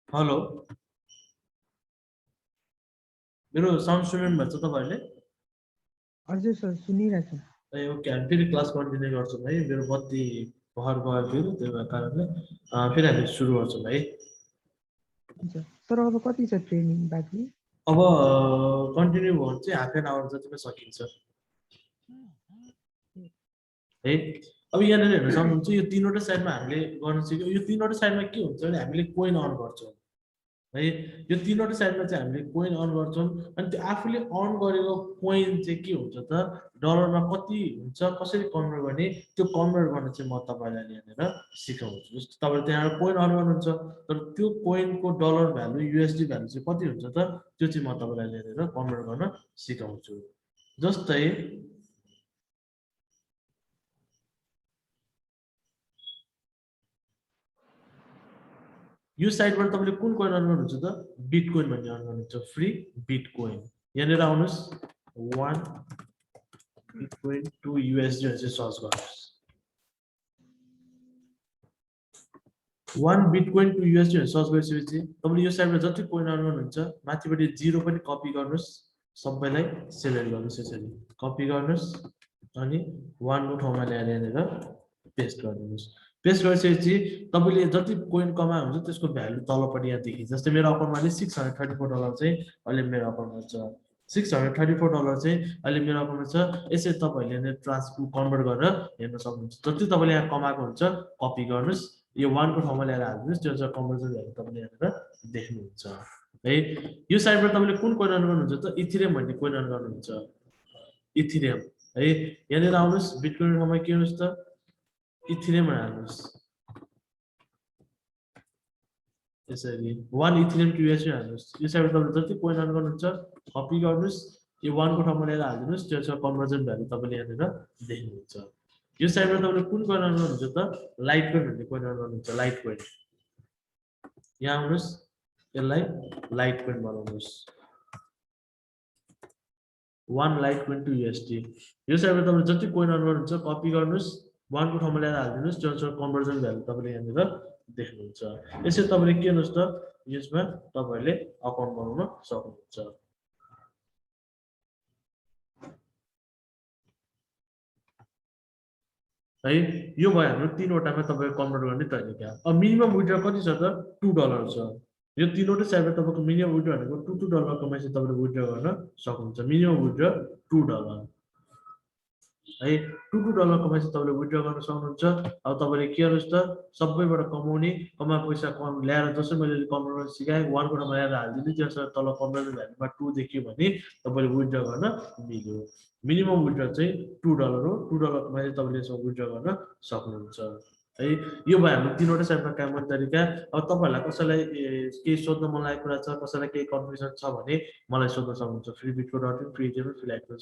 Hello मेरो sound सुन्नु भएको छ तपाईहरुले हजुर सर सुनिरहेको छु। ए ओके हामी फेरि क्लास कन्टिन्यू गर्छौँ है मेरो बत्ती बहर गयो फेरि त्यही भएर कारणले फेरि हामी सुरु गर्छौँ है हुन्छ सर अब कति छ ट्रेनिङ बाँकी? अब कन्टिन्यू भयो भने चाहिँ हाफ एन आवर जतिमा सकिन्छ है अब यहाँनिर हेर्न सक्नुहुन्छ यो तीनवटा साइडमा हामीले गर्न सिक्यौँ यो तीनवटा साइडमा के हुन्छ भने हामीले कोइन अन गर्छौँ है यो तीनवटा साइडमा चाहिँ हामीले कोइन अन गर्छौँ अनि त्यो आफूले अन गरेको कोइन चाहिँ के हुन्छ त डलरमा कति हुन्छ कसरी कन्भर्ट गर्ने त्यो कन्भर्ट गर्न चाहिँ म तपाईँलाई यहाँनिर सिकाउँछु जस्तो तपाईँले त्यहाँ कोइन अन गर्नुहुन्छ तर त्यो कोइनको डलर भ्यालु युएसडी भ्यालु चाहिँ कति हुन्छ त त्यो चाहिँ म तपाईँलाई यहाँनिर कन्भर्ट गर्न सिकाउँछु जस्तै यो साइडबाट तपाईँले कुन कोइन अन गर्नुहुन्छ त बिटकोइन भन्ने अन गर्नुहुन्छ फ्री बिटकोइन यहाँनिर आउनुहोस् 1 बिटकोइन 2 युएसडी भनेर सर्च गर्नुहोस् 1 बिटकोइन 2 युएसडी भनेर सर्च गरिसकेपछि तपाईँले यो साइडमा जति कोइन अन गर्नुहुन्छ माथिपट्टि 0 पनि कपी गर्नुहोस् सबैलाई सेलेक्ट गर्नुहोस् यसरी कपी गर्नुहोस् अनि 1 को ठाउँमा ल्याएर यहाँनिर पेस्ट गरिदिनुहोस् पेस्ट गरिसकेपछि तपाईँले जति कोइन कमाए हुन्छ त्यसको भ्यालु तलपट्टि यहाँ देखिन्छ जस्तै मेरो अकाउन्टमा चाहिँ $634 चाहिँ अहिले मेरो अकाउन्टमा छ $634 चाहिँ अहिले मेरो अकाउन्टमा छ यसरी तपाईँहरूले ट्रान्सफर कन्भर्ट गरेर हेर्न सक्नुहुन्छ जति तपाईँले यहाँ कमाएको हुन्छ कपी गर्नुहोस् यो 1 को ठाउँमा ल्याएर हाल्दिनुहोस् त्यो चाहिँ कन्भर्जन भ्यालु तपाईँले यहाँनिर देख्नुहुन्छ है यो साइडबाट तपाईँले कुन कोइन अन गर्नुहुन्छ त इथेरियम भन्ने कोइन अन गर्नुहुन्छ इथेरियम है यहाँनिर आउनुहोस् बिटकोइन ठाउँमा के हुनुहोस् त इथेरियम हाल्नुहोस् यसरी 1 इथेरियम टु युएसडी हाल्नुहोस् यो साइडबाट तपाईँले जति कोइन अन गर्नुहुन्छ कपी गर्नुहोस् यो 1 को ठाउँमा ल्याएर हाल्दिनुहोस् त्यो चाहिँ कन्भर्जन भ्यालु तपाईँले यहाँनिर देख्नुहुन्छ यो साइडबाट तपाईँले कुन कोइन अन गर्नुहुन्छ त लाइट कोइन भन्ने कोइन अन गर्नुहुन्छ लाइट कोइन यहाँ आउनुहोस् यसलाई लाइट कोइन बनाउनुहोस् 1 लाइट कोइन टु युएसडी यो साइडबाट तपाईँले जति कोइन अन गर्नुहुन्छ कपी गर्नुहोस् 1 को ठाउँमा ल्याएर हाल्दिनुहोस् त्यो चाहिँ कन्भर्जन भ्यालु तपाईँले यहाँनिर देख्नुहुन्छ यसरी तपाईँले के गर्नुहोस् त यसमा तपाईँले अकाउन्ट बनाउन सक्नुहुन्छ है यो भयो हाम्रो तीनवटामा तपाईँ कन्भर्ट गर्ने तरिका अब मिनिमम विथड्र कति छ त $2 छ यो तीनवटा साइडमा तपाईँको मिनिमम विथड्र भनेको $2 कमाएपछि तपाईँले विथड्र गर्न सक्नुहुन्छ मिनिमम विथड्र $2 है $2 कमाएपछि तपाईँले विथड्र गर्न सक्नुहुन्छ अब तपाईँले के गर्नुहोस् त सबैबाट कमाए पैसा ल्याएर जसरी मैले कन्भर्ट गर्न सिकाएँ 1 को ठाउँमा ल्याएर हालिदिनु त्यसबाट तल कन्भर्जन भ्यालुमा 2 देखियो भने तपाईँले विथड्र गर्न मिल्यो मिनिमम विथड्र चाहिँ $2 हो $2 कमाएपछि तपाईँले यसमा विथड्र गर्न सक्नुहुन्छ है यो भयो हाम्रो तीनवटा साइडमा काम गर्ने तरिका अब तपाईँहरूलाई कसैलाई केही सोध्न मन लागेको कुरा छ कसैलाई केही कन्फ्युजन छ भने मलाई सोध्न सक्नुहुन्छ freebitco.in फ्री रिलेटेड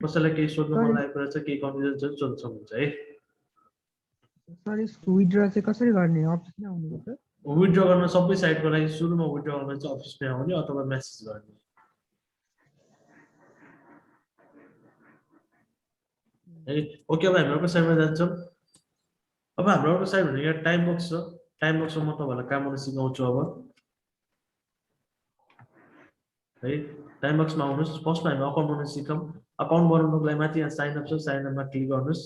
कसैलाई केही सोध्न मन लागेको कुरा छ केही कन्फ्युजन छ सोध्न सक्नुहुन्छ है सर यसको विथड्र चाहिँ कसरी गर्ने अफिसमै आउनुपर्छ विथड्र गर्न सबै साइटको लागि सुरुमा विथड्र गर्न चाहिँ अफिसमै आउने अथवा मेसेज गर्ने है ओके अब हामी अर्को साइडमा जान्छौँ अब हाम्रो अर्को साइड भनेको यहाँ टाइम बक्स छ टाइम बक्समा म तपाईँहरूलाई काम गर्न सिकाउँछु अब है टाइम बक्समा आउनुहोस् फर्स्टमा हामी अकाउन्ट बनाउन सिकौँ अकाउन्ट बनाउनको लागि माथि यहाँ साइन अप छ साइन अपमा क्लिक गर्नुहोस्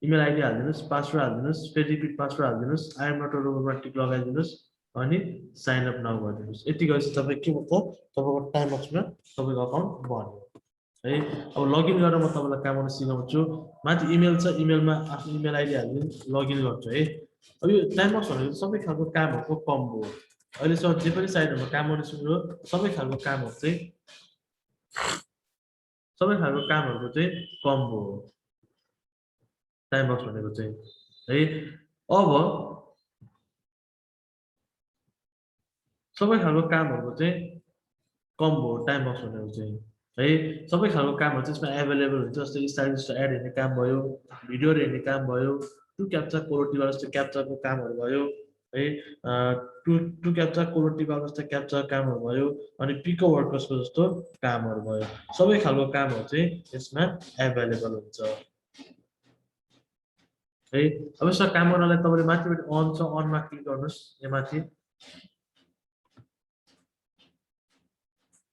इमेल आइडी हाल्दिनुहोस् पासवर्ड हाल्दिनुहोस् फेरि रिपिट पासवर्ड हाल्दिनुहोस् आई एम नट अ रोबोटमा टिक लगाइदिनुहोस् अनि साइन अप नाउ गरिदिनुहोस् यति गरेपछि तपाईँ के भयो त तपाईँको टाइम बक्समा तपाईँको अकाउन्ट बन्यो है अब लगइन गरेर म तपाईँलाई काम गर्न सिकाउँछु माथि इमेल छ इमेलमा आफ्नो इमेल आइडी हालिदिनु लगइन गर्छु है अब यो टाइम बक्स भनेको सबै खालको कामहरूको कम्बो हो अहिलेसम्म जे पनि साइटहरूमा काम गर्न सिक्नु सबै खालको कामहरूको चाहिँ कम्बो हो टाइम बक्स भनेको चाहिँ है अब सबै खालको कामहरूको चाहिँ कम्बो हो टाइम बक्स भनेको चाहिँ है सबै खालको कामहरू चाहिँ यसमा एभाइलेबल हुन्छ जस्तै स्टाइलिस्ट एड हेर्ने काम भयो भिडियोहरू हेर्ने काम भयो टु क्याप्चर कोलोटिभा जस्तो क्याप्चरको कामहरू भयो है टु क्याप्चर कोलोटिभा जस्तो क्याप्चर कामहरू भयो अनि पिको वर्कर्सको जस्तो कामहरू भयो सबै खालको कामहरू चाहिँ यसमा एभाइलेबल हुन्छ है। अब यसमा काम गर्नलाई तपाईले माथिबाट अन छ अनमा क्लिक गर्नुस् यहाँ माथि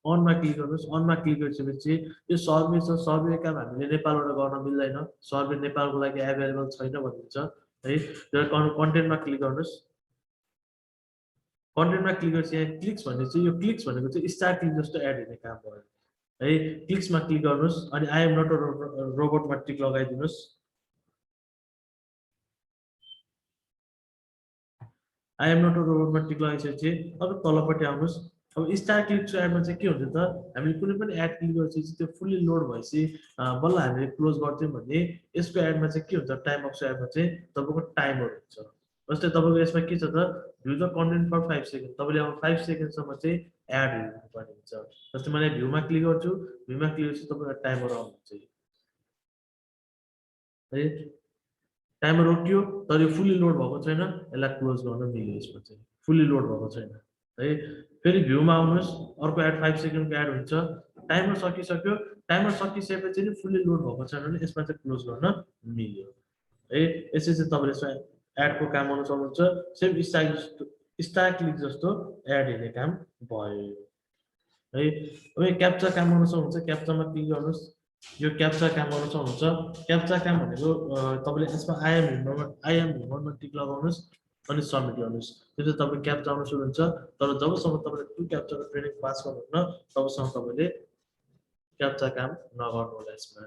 अनमा क्लिक गर्नुस् अनमा क्लिक गरिसकेपछि यो सर्भे छ सर्भे काम हामीले नेपालबाट गर्न मिल्दैन सर्भे नेपालको लागि अवेलेबल छैन भनिन्छ है र कन्टेन्टमा क्लिक गर्नुस् कन्टेन्टमा क्लिक गरेपछि यहाँ क्लिक्स भन्ने चाहिँ यो क्लिक्स भनेको चाहिँ स्टार क्लिक जस्तो एड हुने काम भयो है क्लिक्समा क्लिक गर्नुस् अनि आई एम नट अ रोबोटमा टिक लगाइदिनुस् आई एम नट अ रोबोटमा टिक लगाइसकेपछि अब तलपट्टि आउनुस् अब स्टार क्लिक्सको एडमा चाहिँ के हुन्छ त हामीले कुनै पनि एड क्लिक गरेपछि त्यो फुल्ली लोड भएपछि बल्ल हामीले क्लोज गर्थ्यौँ भने यसको एडमा चाहिँ के हुन्छ टाइम बक्सको एडमा चाहिँ तपाईँको टाइमर हुन्छ जस्तै तपाईँको यसमा के छ त view the content for 5 second तपाईँले अब 5 सेकेन्डसम्म चाहिँ एड हेर्नुपर्ने हुन्छ जस्तै मैले भ्यूमा क्लिक गर्छु भ्यूमा क्लिक गरेपछि तपाईँको टाइमर आउनुहुन्छ है टाइमर रोकियो तर यो फुल्ली लोड भएको छैन यसलाई क्लोज गर्न मिल्यो यसमा चाहिँ फुल्ली लोड भएको छैन है फेरि भ्यूमा आउनुहोस् अर्को एड 5 सेकेन्डको एड हुन्छ टाइमर सकिसक्यो टाइमर सकिसकेपछि नि फुल्ली लोड भएको छैन भने यसमा चाहिँ क्लोज गर्न मिल्यो है यसै चाहिँ तपाईँले यसमा एडको काम गर्नु सक्नुहुन्छ सेम स्टार क्लिक जस्तो एड हेर्ने काम भयो है अब क्याप्चा काम गर्नु सक्नुहुन्छ क्याप्चामा क्लिक गर्नुहोस् यो क्याप्चा काम गर्नु सक्नुहुन्छ क्याप्चा काम भनेको तपाईँले यसमा आइएम ह्युमनमा टिक लगाउनुहोस् अनि सबमिट गर्नुहोस् त्यसपछि तपाईँ क्याप्चा आउनु सुरु हुन्छ तर जबसम्म तपाईँले टु क्याप्चाको ट्रेनिङ पास गर्नुहुन्न तबसम्म तपाईँले क्याप्चा काम नगर्नु होला यसमा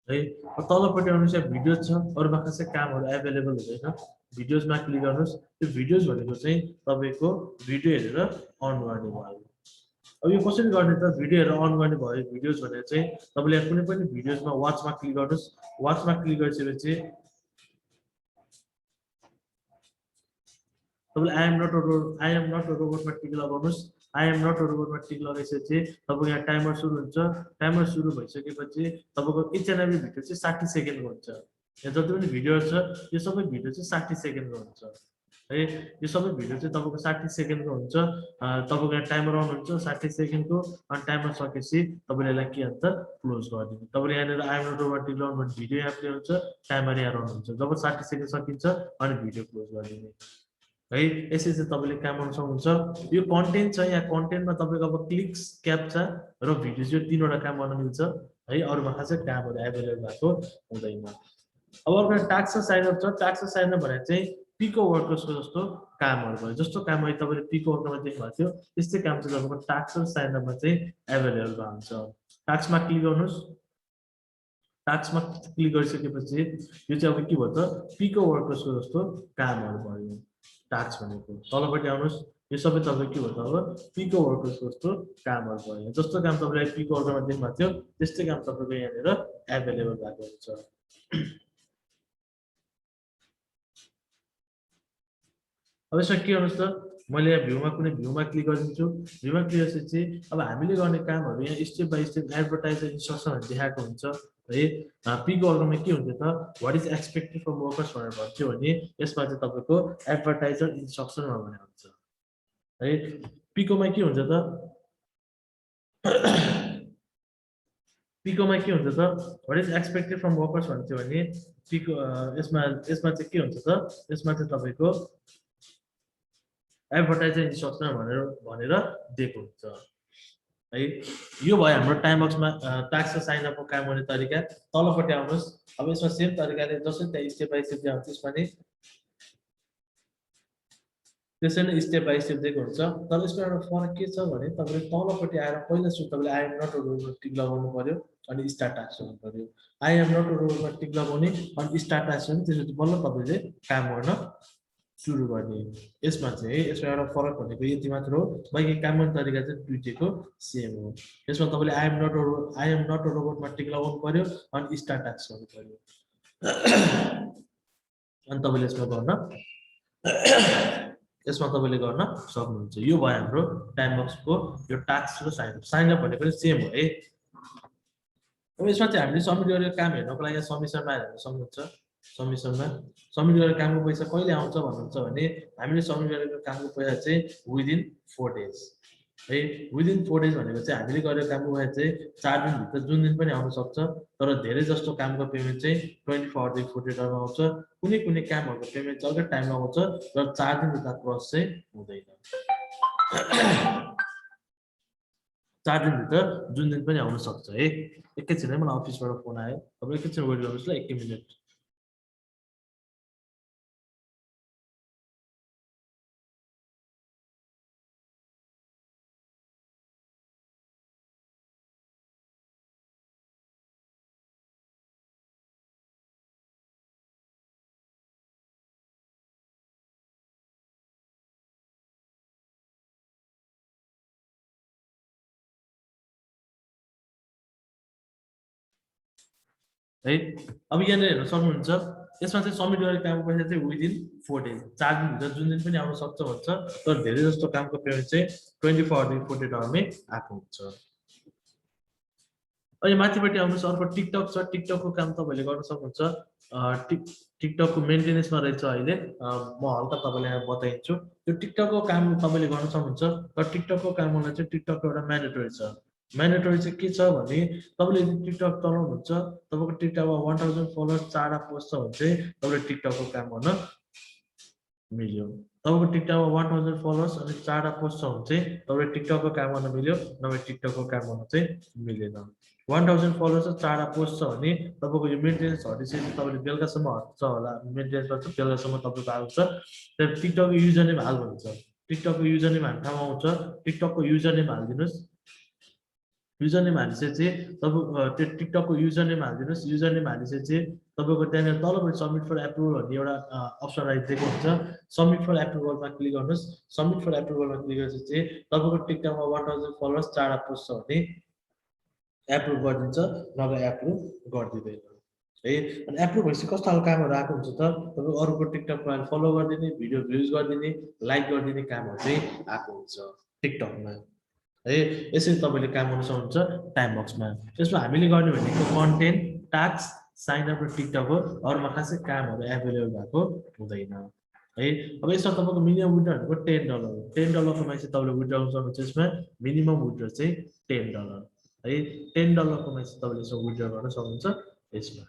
है तलपट्टि आउनुहोस् यहाँ भिडियोज छ अरू बाख्रा कामहरू एभाइलेबल हुँदैन भिडियोजमा क्लिक गर्नुहोस् त्यो भिडियोज भनेको चाहिँ तपाईँको भिडियो हेरेर अन गर्ने भयो अब यो कसरी गर्ने त भिडियो हेरेर अन गर्ने भयो भिडियोज भनेर चाहिँ तपाईँले कुनै पनि भिडियोजमा वाचमा क्लिक गर्नुहोस् वाचमा क्लिक गरिसकेपछि तपाईँले आई एम नट अ रोबोटमा टिक लगाउनुहोस् आई एम नट अ रोबोटमा टिक लगाइसकेपछि तपाईँको यहाँ टाइमर सुरु हुन्छ टाइमर सुरु भइसकेपछि तपाईँको इच एन्ड एभ्री भिडियो चाहिँ 60 सेकेन्डको हुन्छ यहाँ जति पनि भिडियोहरू छ यो सबै भिडियो चाहिँ 60 सेकेन्डको हुन्छ है यो सबै भिडियो चाहिँ तपाईँको 60 सेकेन्डको हुन्छ तपाईँको यहाँ टाइमर अन हुन्छ 60 सेकेन्डको अनि टाइमर सकेपछि तपाईँले यसलाई के भन्छ क्लोज गरिदिनु तपाईँले यहाँनिर आई एम नट रोबोट टिक लगाउनु भने भिडियो यहाँ प्ले हुन्छ टाइमर यहाँ रन हुन्छ जब 60 सेकेन्ड सकिन्छ अनि भिडियो क्लोज गरिदिने है यसै चाहिँ तपाईँले काम गर्न सक्नुहुन्छ यो कन्टेन्ट छ यहाँ कन्टेन्टमा तपाईँको अब क्लिक्स क्याप्चा र भिडियोज यो तीनवटा काम गर्न मिल्छ है अरूमा खासै कामहरू एभाइलेबल भएको हुँदैन अब अर्को टास्क साइनअप छ टास्क साइनअप भनेर चाहिँ पिको वर्कर्सको जस्तो कामहरू भयो जस्तो काम अहिले तपाईँले पिको वर्करमा देख्नुभएको थियो त्यस्तै काम चाहिँ तपाईँको टास्क साइनअपमा चाहिँ एभाइलेबल हुन्छ टास्कमा क्लिक गर्नुहोस् टास्कमा क्लिक गरिसकेपछि यो चाहिँ अब के भयो त पिको वर्कर्सको जस्तो कामहरू भयो टास्क भनेको तलपट्टि आउनुहोस् यो सबै तपाईँ के भयो त अब पिको वर्कर्सको जस्तो कामहरू भयो जस्तो काम तपाईँले पिको वर्करमा देख्नुभएको थियो त्यस्तै काम तपाईँको यहाँनिर एभाइलेबल भएको हुन्छ अब यसमा के गर्नुहोस् त मैले यहाँ भ्यूमा कुनै भ्यूमा क्लिक गरिदिन्छु भ्यूमा क्लिक गरेपछि अब हामीले गर्ने कामहरू यहाँ स्टेप बाई स्टेप एडभर्टाइजर इन्स्ट्रक्सनहरू देखाएको हुन्छ है पिको वर्करमा के हुन्छ त what is expected from workers भनेर भन्थ्यो भने यसमा चाहिँ तपाईँको एडभर्टाइजर इन्स्ट्रक्सनमा भने हुन्छ है पिकोमा के हुन्छ त पिकोमा के हुन्छ त what is expected from workers भन्थ्यो भने पिको यसमा चाहिँ के हुन्छ त यसमा चाहिँ तपाईँको एडभर्टाइजर इन्स्ट्रक्सन भनेर दिएको हुन्छ है यो भयो हाम्रो टाइम बक्समा टास्क साइनअपको काम गर्ने तरिका तलपट्टि आउनुहोस् अब यसमा सेम तरिकाले जसरी त्यहाँ स्टेप बाई स्टेप दिएको त्यसमा नि त्यसै नै स्टेप बाई स्टेप दिएको हुन्छ तर यसमा एउटा फरक के छ भने तपाईँले तलपट्टि आएर पहिला सुरु तपाईँले आई एम नट अ रोबोटमा टिक लगाउनु पर्यो अनि स्टार्ट टास्क गर्नु पर्यो आई एम नट अ रोबोटमा टिक लगाउने अनि स्टार्ट टास्क गर्ने त्यसपछि बल्ल तपाईँले काम गर्न सुरु गर्ने यसमा चाहिँ यसमा एउटा फरक भनेको यति मात्र हो बाँकी काम गर्ने तरिका चाहिँ दुईटैको सेम हो यसमा तपाईँले आई एम नट अ रोबोटमा टिक लगाउनु पर्यो अनि स्टार्ट टास्क गर्नु पर्यो अनि तपाईँले यसमा तपाईँले गर्न सक्नुहुन्छ यो भयो हाम्रो टाइम बक्सको यो टास्क र साइनअप भनेको पनि सेम हो है अब यसमा चाहिँ हामीले सबमिट गरेको काम हेर्नको लागि सब्मिसनमा आएर हेर्न सक्नुहुन्छ सबमिट गरेर कामको पैसा कहिले आउँछ भन्नुहुन्छ भने हामीले सबमिट गरेको कामको पैसा चाहिँ विदिन 4 डेज है विदिन 4 डेज भनेको चाहिँ हामीले गरेको कामको पेमेन्ट चाहिँ 4 दिनभित्र जुन दिन पनि आउन सक्छ तर धेरै जस्तो कामको पेमेन्ट चाहिँ 24 देखि 48 आउरमा आउँछ कुनै कुनै कामहरूको पेमेन्ट चाहिँ अलिक टाइममा आउँछ तर 4 दिनभित्र प्रोसेस चाहिँ हुँदैन 4 दिनभित्र जुन दिन पनि आउन सक्छ है एकैछिन है मलाई अफिसबाट फोन आयो तपाईँ एकैछिन वेट गर्नुहोस् ल 1 मिनेट है अब यहाँनिर हेर्न सक्नुहुन्छ यसमा चाहिँ सबमिट गरेको कामको पैसा चाहिँ विदिन 4 डेज 4 दिनभित्र जुन दिन पनि आउन सक्छ भन्छ तर धेरै जस्तो कामको पेमेन्ट चाहिँ 24 देखि 48 आवरमै आएको हुन्छ अनि माथिपट्टि आउनुहोस् अर्को टिकटक छ टिकटकको काम तपाईँले गर्न सक्नुहुन्छ टिकटकको मेन्टेनेन्समा रहेछ अहिले म हल्का तपाईँलाई यहाँ बताइदिन्छु यो टिकटकको काम तपाईँले गर्न सक्नुहुन्छ तर टिकटकको काम गर्न चाहिँ टिकटकको एउटा म्यान्डेटरी छ म्यान्डेटरी चाहिँ के छ भने तपाईँले यदि टिकटक चलाउनुहुन्छ तपाईँको टिकटकमा 1000 फलोअर्स 4 पोस्ट छ भने चाहिँ तपाईँले टिकटकको काम गर्न मिल्यो तपाईँको टिकटकमा 1000 फलोअर्स अनि 4 पोस्ट छ भने चाहिँ तपाईँले टिकटकको काम गर्न मिल्यो नभए टिकटकको काम गर्न चाहिँ मिलेन 1000 फलोअर्स 4 पोस्ट छ भने तपाईँको यो मेन्टेनेन्स हटेपछि तपाईँले बेलुकासम्म हट्छ होला मेन्टेनेन्समा चाहिँ बेलुकासम्म तपाईँको आउँछ तर टिकटकको युजर नेम हाल भन्छ टिकटकको युजर नेम हाल्ने ठाउँमा आउँछ टिकटकको युजर नेम हालिदिनुहोस् युजर नेम हालिसकेपछि तपाईँको त्यो टिकटकको युजर नेम हालिदिनुहोस् युजर नेम हालिसकेपछि तपाईँको त्यहाँनिर तलपट्टि सबमिट फर एप्रुभल भन्ने एउटा अप्सन आइदिएको हुन्छ सबमिट फर एप्रुभलमा क्लिक गर्नुहोस् सबमिट फर एप्रुभलमा क्लिक गरेपछि तपाईँको टिकटकमा 1000 फलोअर्स 4 पोस्ट छ भने एप्रुभ गरिदिन्छ नभए एप्रुभ गरिदिँदैन है अनि एप्रुभ भएपछि कस्तो खालको कामहरू आएको हुन्छ त तपाईँको अरूको टिकटक प्रोफाइल फलो गरिदिने भिडियो भ्युज गरिदिने लाइक गरिदिने कामहरू चाहिँ आएको हुन्छ टिकटकमा है यसरी तपाईँले काम गर्न सक्नुहुन्छ टाइम बक्समा यसमा हामीले गर्ने भनेको कन्टेन्ट टास्क साइन अप र टिकटक हो अरूमा खासै कामहरू एभाइलेबल भएको हुँदैन है अब यसमा तपाईँको मिनिमम विड्रो भनेको $10 हो $10 कमाइ चाहिँ तपाईँले विड्रो गर्न सक्नुहुन्छ यसमा मिनिमम विड्रो चाहिँ $10 है $10 कमाइ चाहिँ तपाईँले यसमा विड्रो गर्न सक्नुहुन्छ यसमा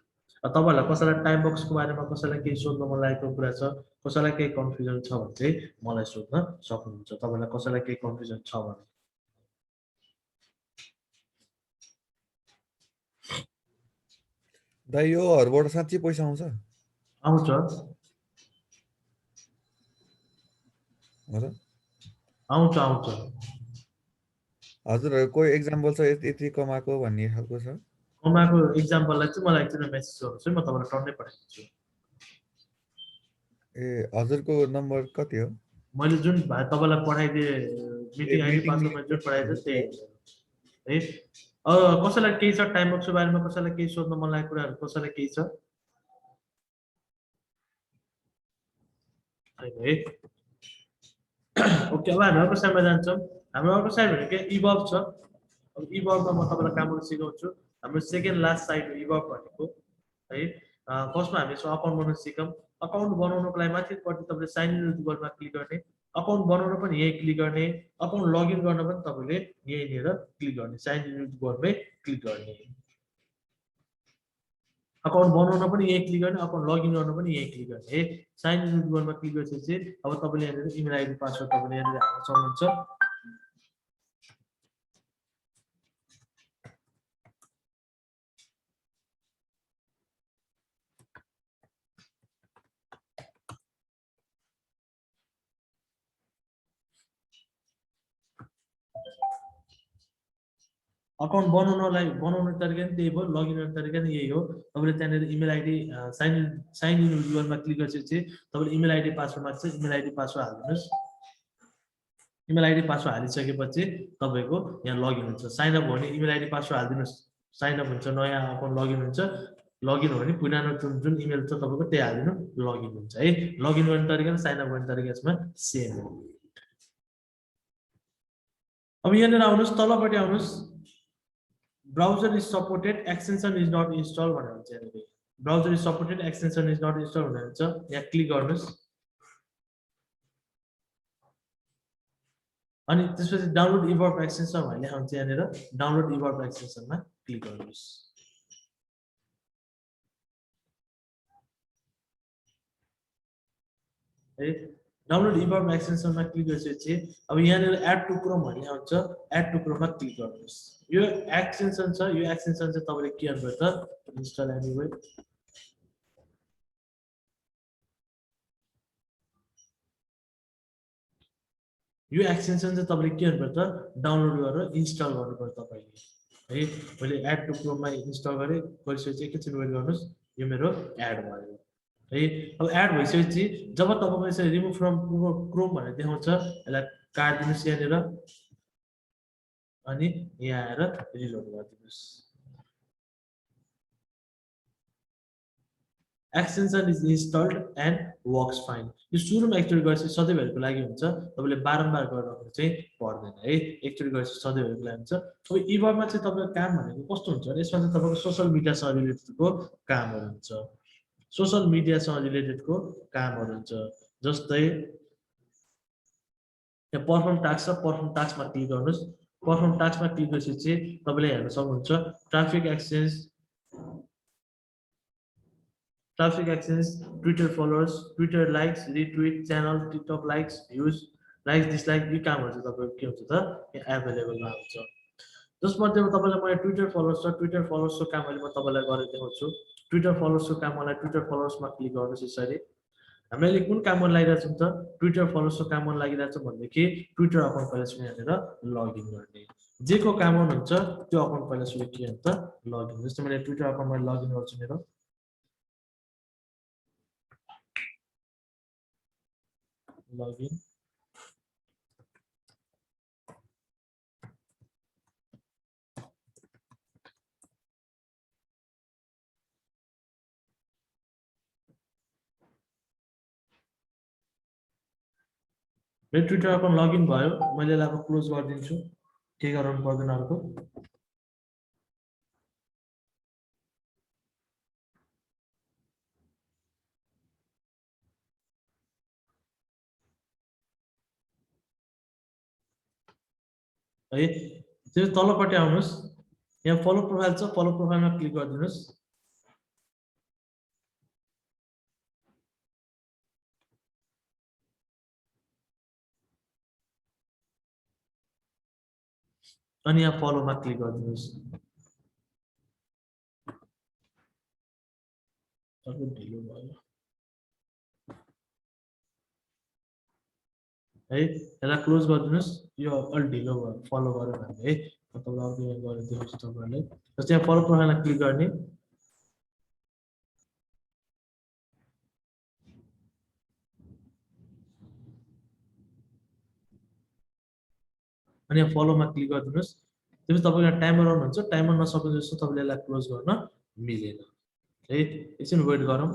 तपाईँहरूलाई कसैलाई टाइम बक्सको बारेमा कसैलाई केही सोध्न मन लागेको कुरा छ कसैलाई केही कन्फ्युजन छ भने चाहिँ मलाई सोध्न सक्नुहुन्छ तपाईँलाई कसैलाई केही कन्फ्युजन छ भने दाइ योहरूबाट साँच्चै पैसा आउँछ आउँछ आउँछ आउँछ हजुरहरूको कोही एक्जाम्पल छ यति कमाएको भन्ने खालको छ कमाएको एक्जाम्पललाई चाहिँ मलाई एकचोटि मेसेज गर्नुहोस् है म तपाईँलाई टन्नै पठाइदिन्छु ए हजुरको नम्बर कति हो मैले जुन तपाईँलाई पठाइदिएँ मिटिङ आइडी पासवर्डमा जुन पठाइदिएँ त्यही है कसैलाई केही छ टाइम बक्सको बारेमा कसैलाई केही सोध्न मन लागेको कुराहरू कसैलाई केही छ है ओके अब हामी अर्को साइडमा जान्छौँ हाम्रो अर्को साइड भनेको इभल्भ छ अब इभल्भमा म तपाईँलाई काम गर्न सिकाउँछु हाम्रो सेकेन्ड लास्ट साइड इभल्भ भनेको है फर्स्टमा हामी यसमा अकाउन्ट बनाउन सिकौँ अकाउन्ट बनाउनको लागि माथिपट्टि तपाईँले साइन इन विथ गुगलमा क्लिक गर्ने अकाउन्ट बनाउन पनि यही क्लिक गर्ने अकाउन्ट लगइन गर्न पनि तपाईँले यहीँनिर क्लिक गर्ने साइन इन विथ गुगलमै क्लिक गर्ने अकाउन्ट बनाउन पनि यही क्लिक गर्ने अकाउन्ट लगइन गर्न पनि यही क्लिक गर्ने है साइन इन विथ गुगलमा क्लिक गरेपछि अब तपाईँले यहाँनिर इमेल आइडी पासवर्ड तपाईँले यहाँनिर हाल्न सक्नुहुन्छ अकाउन्ट बनाउने तरिका पनि त्यही भयो लगइन गर्ने तरिका पनि यही हो तपाईँले त्यहाँनिर email ID sign in with गुगलमा क्लिक गरेपछि तपाईँले इमेल आइडी पासवर्ड माग्छ इमेल आइडी पासवर्ड हालिदिनुहोस् इमेल आइडी पासवर्ड हालिसकेपछि तपाईँको यहाँ लगइन हुन्छ साइन अप हो भने इमेल आइडी पासवर्ड हालिदिनुहोस् साइन अप हुन्छ नयाँ अकाउन्ट लगइन हुन्छ लगइन हो भने पुरानो जुन इमेल छ तपाईँको त्यही हालिदिनु लगइन हुन्छ है लगइन गर्ने तरिका र साइन अप गर्ने तरिका यसमा सेम हो अब यहाँनिर आउनुहोस् तलपट्टि आउनुहोस् browser is supported extension is not install भनेर हुन्छ यहाँनिर browser is supported extension is not install भनेर हुन्छ यहाँ क्लिक गर्नुहोस् अनि त्यसपछि डाउनलोड इभर्ब एक्सटेन्सन भन्ने लेखाउँछ यहाँनिर डाउनलोड इभर्ब एक्सटेन्सनमा क्लिक गर्नुहोस् है डाउनलोड इभर्ब एक्सटेन्सनमा क्लिक गरेपछि अब यहाँनिर एड टु क्रोम भन्ने आउँछ एड टु क्रोममा क्लिक गर्नुहोस् यो एक्सटेन्सन छ यो एक्सटेन्सन चाहिँ तपाईँले के गर्नुपर्छ इन्स्टल एनिवे यो एक्सटेन्सन चाहिँ तपाईँले के गर्नुपर्छ डाउनलोड गरेर इन्स्टल गर्नुपर्छ तपाईँले है मैले एड टु क्रोममा इन्स्टल गरेँ गरिसकेपछि एकैछिन वेट गर्नुहोस् यो मेरो एड भयो है अब एड भइसकेपछि जब तपाईँको यसरी रिमुभ फ्रम क्रोम भनेर देखाउँछ यसलाई काट्दिनुहोस् यहाँनिर अनि यहाँ आएर रिलोड गरिदिनुहोस् extension is installed and works fine यो सुरुमा एकचोटि गरेपछि सधैँभरिको लागि हुन्छ तपाईँले बारम्बार गरिरहनु चाहिँ पर्दैन है एकचोटि गरेपछि सधैँभरिको लागि हुन्छ अब इभर्बमा चाहिँ तपाईँको काम भनेको कस्तो हुन्छ भने यसमा चाहिँ तपाईँको सोसियल मिडियासँग रिलेटेडको कामहरू हुन्छ सोसियल मिडियासँग रिलेटेडको कामहरू हुन्छ जस्तै यहाँ पर्फर्म टास्क छ पर्फर्म टास्कमा क्लिक गर्नुहोस् पर्फर्म टास्कमा क्लिक गरेपछि तपाईँले हेर्न सक्नुहुन्छ traffic exchange Twitter followers Twitter likes retweet channel TikTok likes views likes dislike यी कामहरू चाहिँ तपाईँको के हुन्छ त यहाँ एभाइलेबलमा हुन्छ जसमध्येमा तपाईँलाई मैले ट्विटर फलोवर्सको काम अहिले म तपाईँलाई गरेर देखाउँछु ट्विटर फलोवर्सको काम मलाई ट्विटर फलोवर्समा क्लिक गर्नुहोस् यसरी हामीले कुन काम गर्न लागिरहेको छौँ त ट्विटर फलोवर्सको काम गर्न लागिरहेको छ भनेदेखि ट्विटर अकाउन्ट पहिला सुरु यहाँनिर लगइन गर्ने जेको काम हुन्छ त्यो अकाउन्ट पहिला सुरु के हुन्छ त लगइन जस्तै मैले ट्विटर अकाउन्टमा लगइन गर्छु मेरो लगइन मेरो ट्विटर अकाउन्ट लगइन भयो मैले यसलाई अब क्लोज गरिदिन्छु के गराउनु पर्दैन अर्को है त्यो तलपट्टि आउनुहोस् यहाँ फलो प्रोफाइल छ फलो प्रोफाइलमा क्लिक गरिदिनुहोस् अनि यहाँ फलोमा क्लिक गरिदिनुहोस् ढिलो भयो है यसलाई क्लोज गरिदिनुहोस् यो अलि ढिलो भयो फलो गर्यो भने है तपाईँलाई अर्को यहाँ गरेर देखाउँछु तपाईँहरूलाई जस्तै यहाँ फलो प्रोफाइलमा क्लिक गर्ने अनि यहाँ फलोमा क्लिक गरिदिनुहोस् त्यसपछि तपाईँले टाइमर अन हुन्छ टाइमर नसक्नु जस्तो तपाईँले यसलाई क्लोज गर्न मिलेन है एकछिन वेट गरौँ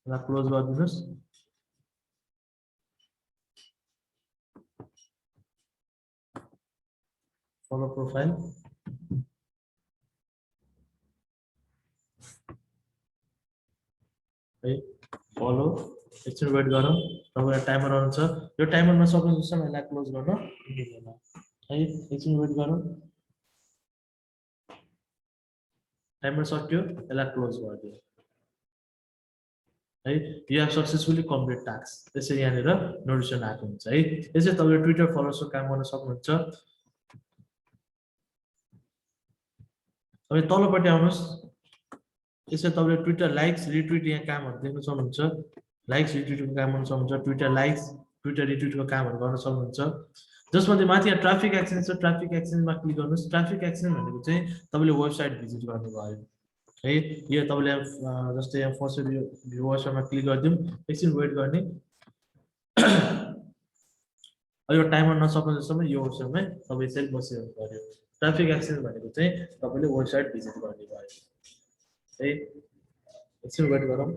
यसलाई क्लोज गरिदिनुहोस् फलो प्रोफाइल है फलो एकछिन वेट गरौँ तपाईँलाई टाइमर अन छ यो टाइमर नसक्नु जस्तो यसलाई क्लोज गर्न मिलेन है एकछिन वेट गरौँ टाइमर सक्यो यसलाई क्लोज गरिदियो है you have successfully complete task त्यसरी यहाँनिर नोटिफिकेसन आएको हुन्छ है यसरी तपाईँले ट्विटर फलोवर्सको काम गर्न सक्नुहुन्छ तपाईँ तलपट्टि आउनुहोस् यसरी तपाईँले ट्विटर लाइक्स रिट्विट यहाँ कामहरू देख्न सक्नुहुन्छ लाइक्स रिट्विटको काम गर्न सक्नुहुन्छ ट्विटर लाइक्स ट्विटर रिट्विटको कामहरू गर्न सक्नुहुन्छ जसमध्ये माथि यहाँ ट्राफिक एक्सचेन्ज छ ट्राफिक एक्सचेन्जमा क्लिक गर्नुहोस् ट्राफिक एक्सचेन्ज भनेको चाहिँ तपाईँले वेबसाइट भिजिट गर्नुभयो है यो तपाईँले जस्तै यहाँ फर्स्ट वेबसाइटमा क्लिक गरिदिउँ एकछिन वेट गर्ने यो टाइमर नसक्नु जस्तोमा यो वेबसाइटमै तपाईँ चाहिँ बसिरहनु पर्यो ट्राफिक एक्सचेन्ज भनेको चाहिँ तपाईँले वेबसाइट भिजिट गर्ने भयो है एकछिन वेट गरौँ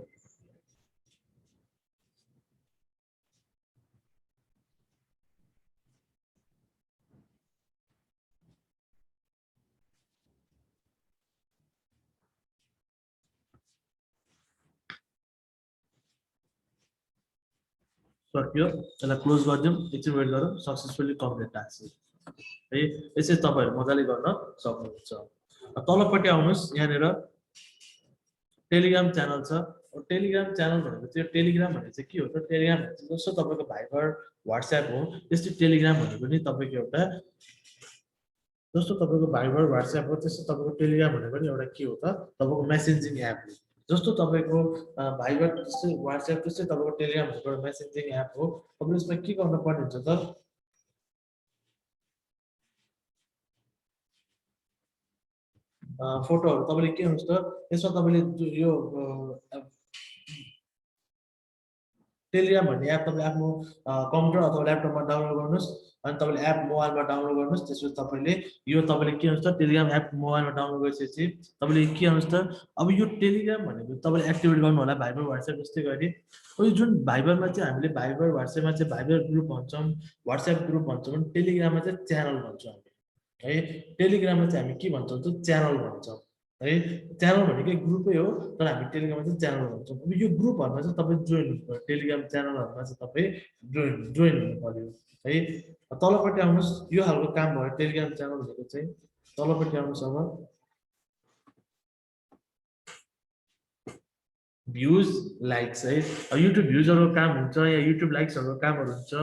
सक्यो यसलाई क्लोज गरिदिउँ एकछिन वेट गरौँ सक्सेसफुली कम्प्लिट टास्क है यसै तपाईहरु मजाले गर्न सक्नुहुन्छ तलपट्टि आउनुस् यहाँनिर टेलिग्राम च्यानल छ टेलिग्राम च्यानल भनेको चाहिँ टेलिग्राम भनेको चाहिँ के हो त टेलिग्राम भनेको चाहिँ जस्तो तपाईको भाइबर व्हाट्सएप हो त्यस्तै टेलिग्राम भनेको नि तपाईको एउटा जस्तो तपाईको भाइबर व्हाट्सएप हो त्यस्तो तपाईको टेलिग्राम भनेको नि एउटा के हो त तपाईको मेसेजिङ एप हो जस्तो तपाईको भाइबर त्यस्तै व्हाट्सएप त्यस्तै तपाईको टेलिग्राम भनेको एउटा मेसेजिङ एप हो तपाईले यसमा के गर्न पर्ने हुन्छ त फोटोहरु तपाईले के हुन्छ त यसमा तपाईले यो टेलिग्राम भन्ने एप तपाईले आफ्नो कम्प्युटर अथवा ल्यापटपमा डाउनलोड गर्नुस् अनि तपाईले एप मोबाइलमा डाउनलोड गर्नुस् त्यसपछि तपाईले यो तपाईले के हुन्छ त टेलिग्राम एप मोबाइलमा डाउनलोड गरिसकेपछि तपाईले के हुन्छ त अब यो टेलिग्राम भनेको तपाईले एक्टिभेट गर्नु होला भाइबर व्हाट्सएप जस्तै गरी यो जुन भाइबरमा चाहिँ हामीले भाइबर व्हाट्सएपमा चाहिँ भाइबर ग्रुप भन्छौं व्हाट्सएप ग्रुप भन्छौं टेलिग्राममा चाहिँ च्यानल भन्छौं है टेलिग्राममा चाहिँ हामी के भन्छौं त च्यानल भन्छौं है च्यानल भनेको ग्रुपै हो तर हामी टेलिग्राममा चाहिँ च्यानल भन्छौं अब यो ग्रुपहरुमा चाहिँ तपाई जोइन हुनुपर्छ टेलिग्राम च्यानलहरुमा चाहिँ तपाई जोइन हुनु पर्यो है तलपट्टि आउनुस् यो हालको काम भयो टेलिग्राम च्यानल भनेको चाहिँ तलपट्टि आउनुस् अब भ्युज लाइक्स है युट्युब भ्युजहरुको काम हुन्छ या युट्युब लाइक्सहरुको कामहरु हुन्छ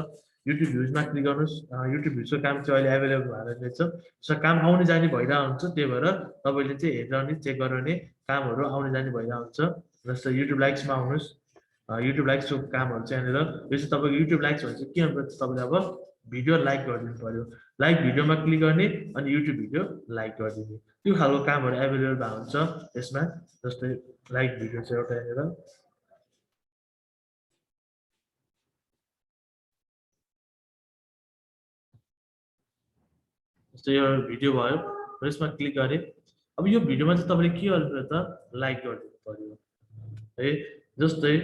युट्युब भ्युजमा क्लिक गर्नुस् युट्युब भ्युजको काम चाहिँ अहिले अवेलेबल भएर रहेछ सो काम आउने जाने भइरा हुन्छ त्यही भएर तपाईले चाहिँ हेरेर नि चेक गरेर नि कामहरु आउने जाने भइरा हुन्छ जस्तै युट्युब लाइक्समा आउनुस् युट्युब लाइक्सको कामहरु चाहिँ यहाँनिर यो चाहिँ तपाईको युट्युब लाइक्स भन्छ के हुन्छ तपाईले अब भिडियो लाइक गरिदिनु पर्यो लाइक भिडियोमा क्लिक गर्ने अनि युट्युब भिडियो लाइक गरिदिने त्यो खालको कामहरु अवेलेबल भएको हुन्छ यसमा जस्तै लाइक भिडियो चाहिँ एउटा यहाँनिर जस्तै यो भिडियो भयो र यसमा क्लिक गरे अब यो भिडियोमा चाहिँ तपाईले के गर्नु त लाइक गरिदिनु पर्यो है जस्तै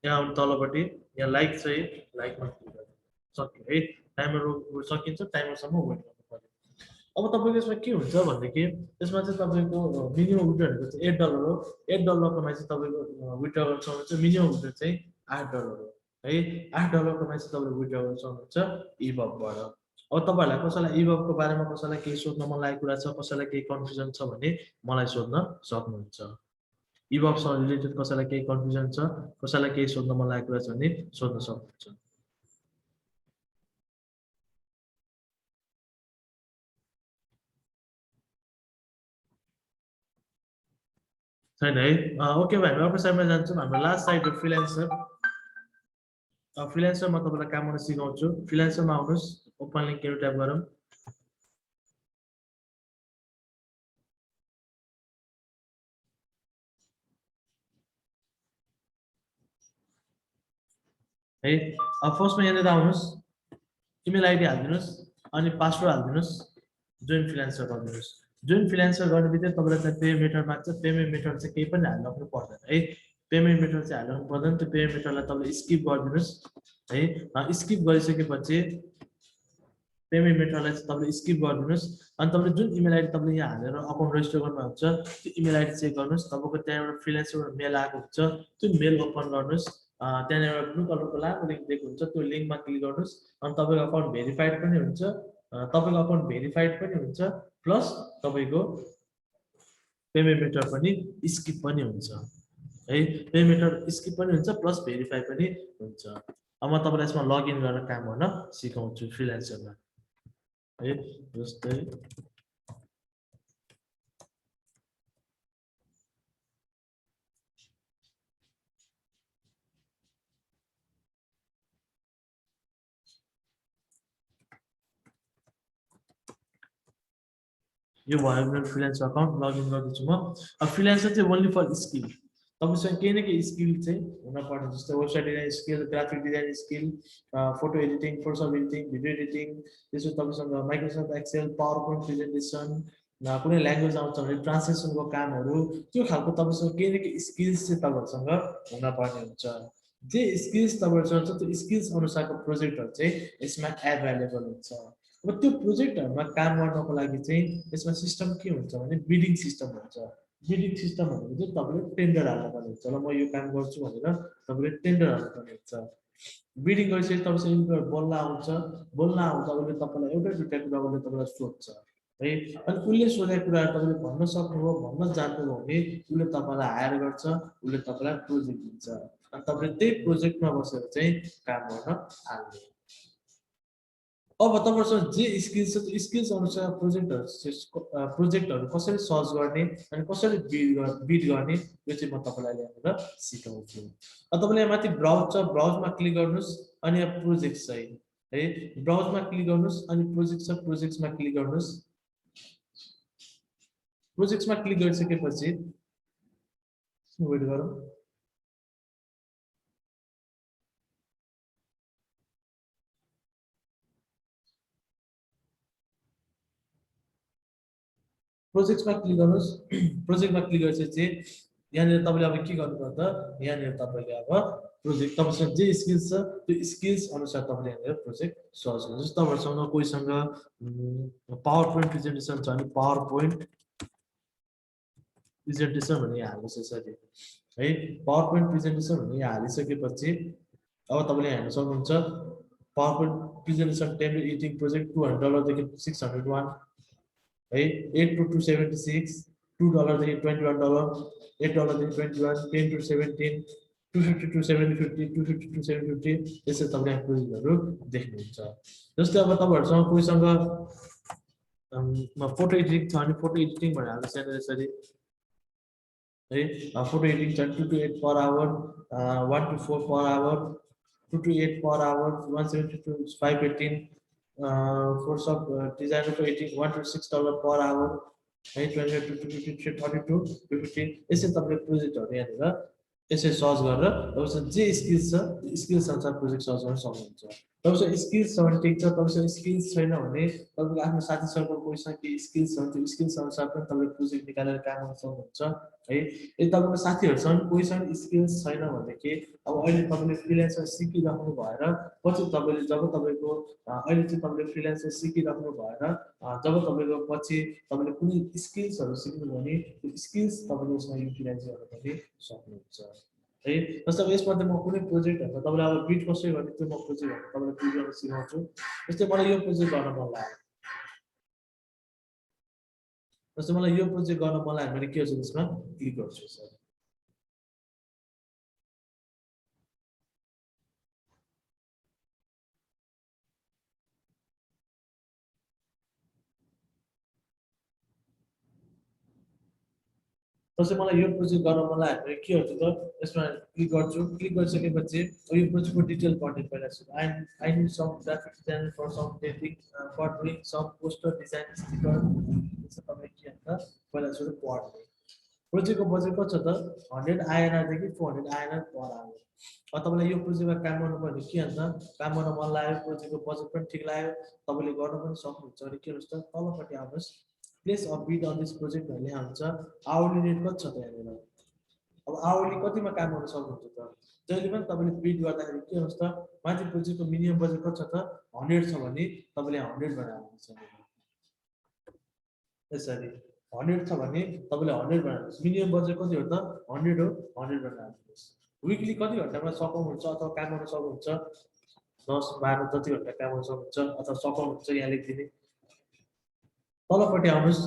यहाँ तलपट्टि यहाँ लाइक चाहिँ लाइकमा क्लिक गर्नु सक्यो है टाइमर सकिन्छ टाइमरसम्म वेट गर्नु पर्यो अब तपाईको यसमा के हुन्छ भन्दाखेरि यसमा चाहिँ तपाईको मिनिमम विड्रल चाहिँ $8 हो $8 कमाइ चाहिँ तपाईको विड्रल गर्न सक्नुहुन्छ मिनिमम विड्रल चाहिँ $8 हो है $8 कमाइ चाहिँ तपाईले विड्रल गर्न सक्नुहुन्छ इबबबाट अब तपाईहरुलाई कसैलाई इबबको बारेमा कसैलाई केही सोध्न मन लागेको कुरा छ कसैलाई केही कन्फ्युजन छ भने मलाई सोध्न सक्नुहुन्छ इबबसँग रिलेटेड कसैलाई केही कन्फ्युजन छ कसैलाई केही सोध्न मन लागेको कुरा छ भने सोध्न सक्नुहुन्छ छैन है ओके भाइ अर्को साइडमा जान्छौँ हाम्रो लास्ट साइड हो फ्रिल्यान्सर फ्रिल्यान्सरमा तपाईलाई काम गर्न सिकाउँछु फ्रिल्यान्सरमा आउनुस् ओपन लिंक ट्याप गरौँ है फर्स्टमा यहाँनिर आउनुस् इमेल आइडी हाल्दिनुस् अनि पासवर्ड हाल्दिनुस् जोइन फ्रिल्यान्सर गर्दिनुस् जोइन फ्रिल्यान्सर गर्ने बित्तिकै तपाईलाई चाहिँ पे मेथड माग्छ पेमेन्ट मेथड चाहिँ केही पनि हाल्नु पर्दैन है पेमेन्ट मेथड चाहिँ हाल्नु पर्दैन त्यो पेमेन्ट मेथडलाई तपाईले स्किप गरिदिनुस् है स्किप गरिसकेपछि पेमेन्ट मेथडलाई चाहिँ तपाईले स्किप गरिदिनुस् अनि तपाईले जुन इमेल आइडी तपाईले यहाँ हालेर अकाउन्ट रेजिस्टर गर्नुहुन्छ त्यो इमेल आइडी चेक गर्नुस् तपाईको त्यहाँ एउटा फ्रिल्यान्सरबाट मेल आएको हुन्छ त्यो मेल ओपन गर्नुस् त्यहाँ एउटा ब्लू कलरको लामो लिंक दिएको हुन्छ त्यो लिंकमा क्लिक गर्नुस् अनि तपाईको अकाउन्ट भेरिफाइड पनि हुन्छ तपाईको अकाउन्ट भेरिफाइड पनि हुन्छ प्लस तपाईको पेमेन्ट मेथड पनि स्किप पनि हुन्छ है पेमेन्ट मेथड स्किप पनि हुन्छ प्लस भेरिफाई पनि हुन्छ अब म तपाईलाई यसमा लगइन गरेर काम गर्न सिकाउँछु फ्रिल्यान्सरमा है जस्तै यो भयो मेरो फ्रिल्यान्सर अकाउन्ट लगइन गर्दैछु म अब फ्रिल्यान्सर चाहिँ ओन्ली फर स्किल तपाईसँग केही न केही स्किल चाहिँ हुनपर्ने जस्तै website design skill graphic design skill photo editing Photoshop editing video editing त्यसो तपाईसँग Microsoft Excel PowerPoint presentation कुनै ल्याङ्ग्वेज आउँछ भने ट्रान्सलेसनको कामहरु त्यो खालको तपाईसँग केही न केही स्किल्स चाहिँ तपाईहरुसँग हुनपर्ने हुन्छ जे स्किल्स तपाईहरुसँग छ त्यो स्किल्स अनुसारको प्रोजेक्टहरु चाहिँ यसमा एभाइलेबल हुन्छ अब त्यो प्रोजेक्टहरुमा काम गर्नको लागि चाहिँ यसमा सिस्टम के हुन्छ भने बिडिङ सिस्टम हुन्छ बिडिङ सिस्टम भनेको चाहिँ तपाईँले टेन्डर हाल्नुपर्ने हुन्छ। ल म यो काम गर्छु भनेर तपाईँले टेन्डर हाल्नुपर्ने हुन्छ। बिडिङ गरिसकेपछि तपाईँसँग इम्प्लोयर बोल्न आउँछ, बोल्न आउँदा उसले तपाईँलाई एउटा दुइटा कुरा उसले तपाईँलाई सोध्छ है। अनि उसले सोधेको कुराहरू तपाईँले भन्न सक्नुभयो, भन्न जान्नुभयो भने उसले तपाईँलाई हायर गर्छ, उसले तपाईँलाई प्रोजेक्ट दिन्छ अनि तपाईँले त्यही प्रोजेक्टमा बसेर चाहिँ काम गर्न थाल्ने। अब तपाईँसँग जे स्किल्स छ त्यो स्किल्स अनुसार प्रोजेक्टहरू कसरी सर्च गर्ने अनि कसरी बिड गर्ने यो चाहिँ म तपाईँलाई ल्याएर सिकाउँछु। अब तपाईँले यहाँ माथि ब्राउज छ, ब्राउजमा क्लिक गर्नुहोस् अनि यहाँ प्रोजेक्ट छ है, ब्राउजमा क्लिक गर्नुहोस् अनि प्रोजेक्ट छ, प्रोजेक्ट्समा क्लिक गर्नुहोस्। प्रोजेक्ट्समा क्लिक गरिसकेपछि वेट गरौँ। प्रोजेक्ट्समा क्लिक गर्नुहोस्। प्रोजेक्टमा क्लिक गरिसकेपछि यहाँनिर तपाईँले अब के गर्नुभयो त यहाँनिर तपाईँले अब प्रोजेक्ट तपाईँसँग जे स्किल्स छ त्यो स्किल्स अनुसार तपाईँले यहाँनिर प्रोजेक्ट सर्च गर्नुहोस्। तपाईँहरूसँग कोहीसँग पावर पोइन्ट प्रेजेन्टेसन छ भने पावर पोइन्ट प्रेजेन्टेसन भन्ने हाल्नुहोस् यसरी है। पावर पोइन्ट प्रेजेन्टेसन भन्ने हालिसकेपछि अब तपाईँले हेर्न सक्नुहुन्छ power point presentation template editing project $200 देखि 601 है, 8 to 276, $2 देखि $21, $8 देखि 21, 10 to 17, 250 to 750, 250 to 750 यसरी तपाईँले यहाँ प्रोजेक्टहरू देख्नुहुन्छ। जस्तै अब तपाईँहरूसँग कोहीसँग फोटो एडिटिङ छ भने फोटो एडिटिङ भनेर हाल्नुहोस् यहाँनिर यसरी है। फोटो एडिटिङ छ 2 to 8 per hour, 1 to 4 per hour, 2 to 8 per hour, 170 to 518, for some designer to $1 to $6 per hour, 25 to 250, 30 to 250 यसरी तपाईँले प्रोजेक्टहरू यहाँनिर यसरी सर्च गरेर तपाईँसँग जे स्किल्स छ त्यो स्किल्स अनुसार प्रोजेक्ट सर्च गर्न सक्नुहुन्छ। तपाईँसँग स्किल्स छ भने ठिक छ, तपाईँसँग स्किल्स छैन भने तपाईँको आफ्नो साथी सर्कल कोहीसँग के स्किल्स छ भने त्यो स्किल्स अनुसार पनि तपाईँले प्रोजेक्ट निकालेर काम गर्न सक्नुहुन्छ है। यदि तपाईँको साथीहरूसँग कोहीसँग स्किल्स छैन भनेदेखि अब अहिले तपाईँले फ्रिल्यान्सर सिकिराख्नु भएर पछि तपाईँले जब तपाईँको अहिले चाहिँ तपाईँले फ्रिल्यान्सर सिकिराख्नु भएर जब तपाईँको पछि तपाईँले कुनै स्किल्सहरू सिक्नु भने त्यो स्किल्स तपाईँले यसमा युटिलाइज गर्न पनि सक्नुहुन्छ है। जस्तै अब यसमा म कुनै प्रोजेक्टहरू तपाईँलाई अब बिट कसरी गर्ने त्यो म प्रोजेक्टहरू तपाईँलाई बिट गर्न सिकाउँछु। जस्तै मलाई यो प्रोजेक्ट गर्न मन लाग्यो, जस्तै मलाई यो प्रोजेक्ट गर्न मन लाग्यो भने के हुन्छ त्यसमा क्लिक गर्छु सर। जस्तै मलाई यो प्रोजेक्ट गर्न मन लाग्यो भने के हुन्छ त यसमा क्लिक गर्छु। क्लिक गरिसकेपछि यो प्रोजेक्टको डिटेल कन्टेन्ट पहिला सुरु I need some graphic design for some editing for doing some poster design sticker त्यसो तपाईँ के हुन्छ पहिला सुरु पढ्ने। प्रोजेक्टको बजेट कति छ त 100 INR देखि 400 INR पर आवर। अब तपाईँलाई यो प्रोजेक्टमा काम गर्नुपर्ने के हुन्छ काम गर्न मन लाग्यो, प्रोजेक्टको बजेट पनि ठिक लाग्यो, तपाईँले गर्न पनि सक्नुहुन्छ भने के हुन्छ त तलपट्टि आउनुहोस् place a bid on this project भन्ने हुन्छ। आवरली रेट कति छ त यहाँनिर। अब आवरली कतिमा काम गर्न सक्नुहुन्छ त जहिले पनि तपाईँले बिड गर्दाखेरि के हुन्छ त माथि प्रोजेक्टको मिनिमम बजेट कति छ त 100 छ भने तपाईँले 100 बनाउनुहुन्छ यसरी 100 छ भने तपाईँले 100 बनाउनुहोस्। मिनिमम बजेट कति हो त 100 हो, 100 बनाउनुहोस्। विकली कति घन्टामा सकाउनुहुन्छ अथवा काम गर्न सक्नुहुन्छ 10-12 जति घन्टा काम गर्न सक्नुहुन्छ अथवा सकाउनुहुन्छ यहाँ लेखिदिने। तलपट्टि आउनुहोस्।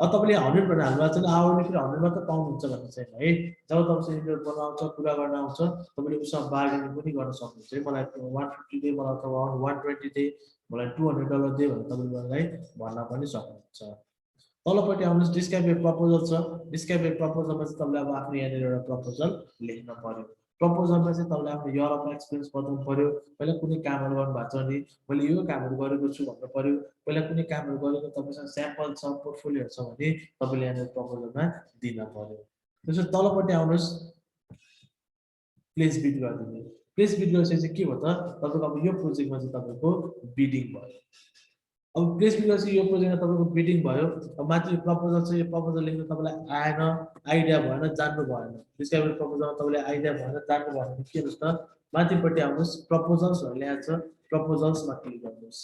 अब तपाईँले 100 भनेर हाल्नुभएको छैन, आवरली फेरि 100 मात्र पाउनुहुन्छ भन्ने छैन है। जब तपाईँसँग इन्टरभ्यू गर्न आउँछ कुरा गर्न आउँछ तपाईँले उसँग बार्गेनिङ पनि गर्न सक्नुहुन्छ है। मलाई 150 दे, मलाई अथवा 120 दे, मलाई $200 दे भनेर तपाईँले मलाई भन्न पनि सक्नुहुन्छ। तलपट्टि आउनुहोस् डिस्क्राइब ए प्रपोजल छ। डिस्क्राइब ए प्रपोजलमा चाहिँ तपाईँले अब आफ्नो यहाँनिर एउटा प्रपोजल लेख्न पर्यो। प्रपोजलमा चाहिँ तपाईँले आफ्नो इयर अफ एक्सपिरियन्स बताउनु पर्यो। पहिला कुनै कामहरू गर्नुभएको छ भने मैले यो कामहरू गरेको छु भन्नु पर्यो। पहिला कुनै कामहरू गरेको तपाईँसँग स्याम्पल छ, पोर्टफोलियोहरू छ भने तपाईँले यहाँनिर प्रपोजलमा दिन पर्यो। त्यसपछि तलपट्टि आउनुहोस् प्लेस बिड गरिदिने। प्लेस बिड गरिसकेपछि चाहिँ के भयो त तपाईँको अब यो प्रोजेक्टमा चाहिँ तपाईँको बिडिङ भयो। अब प्लेस बिड गरेपछि यो प्रोजेक्टमा तपाईँको बिडिङ भयो। अब माथि प्रपोजल छ, यो प्रपोजल लेख्न तपाईँलाई आएन, आइडिया भएन, जान्नु भएन। डिस्क्राइब प्रपोजलमा तपाईँले आइडिया भएन, जान्नु भएन भने के हुन्छ त माथिपट्टि आउनुहोस् प्रपोजल्स भनेर ल्याएको छ, प्रपोजल्समा क्लिक गर्नुहोस्।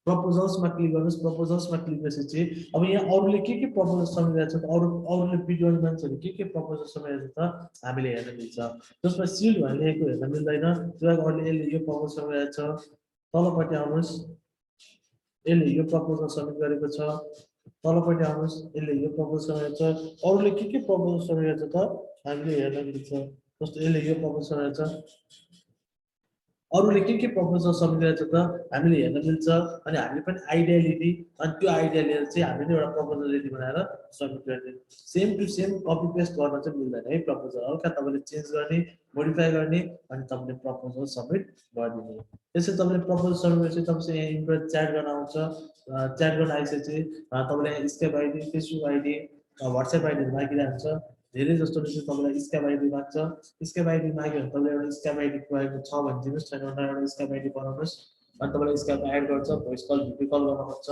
प्रपोजल्समा क्लिक गर्नुहोस् प्रपोजल्समा क्लिक गरेपछि अब यहाँ अरूले के प्रपोजल समिरहेको छ त अरूले बिड गर्ने मान्छेहरूले के प्रपोजल समिरहेको छ त हामीले हेर्न मिल्छ जसमा सिल्ड भनेर लेखेको हेर्न मिल्दैन त्यो अरूले यसले यो प्रपोजल समिरहेको छ तलपट्टि आउनुहोस् यसले यो प्रपोजल समिट गरेको छ तलपट्टि आउनुहोस् यसले यो प्रपोजल समिरहेको छ अरूले के प्रपोजल समिरहेको छ त हामीले हेर्न मिल्छ जस्तो यसले यो प्रपोजल समिरहेको छ अरूले के प्रपोजल समिरहेको छ त हामीले हेर्न मिल्छ अनि हामीले पनि आइडिया लिने अनि त्यो आइडिया लिएर चाहिँ हामीले एउटा प्रपोजल रेडी बनाएर सब्मिट गर्ने same to same copy paste गर्न चाहिँ मिल्दैन है प्रपोजल हल्का तपाईँले चेन्ज गर्ने मोडिफाई गर्ने अनि तपाईँले प्रपोजल सब्मिट गरिदिने त्यसै तपाईँले प्रपोजल सब्मिट गरेपछि तपाईँसँग यहाँ इन्टरनेट च्याट गर्न आउँछ च्याट गर्न आइसकेपछि तपाईँले यहाँ Skype ID Facebook ID WhatsApp आइडीहरू मागिरहन्छ धेरै जस्तो चाहिँ तपाईँलाई स्क्याप आइडी माग्छ स्क्याप आइडी माग्यो भने तपाईँले एउटा स्क्याप आइडी पुऱ्याएको छ भने दिनुहोस् छैन भने एउटा स्क्याप आइडी बनाउनुहोस् अनि तपाईँलाई स्क्याप एड गर्छ भोइस कल भिडियो कल गर्न खोज्छ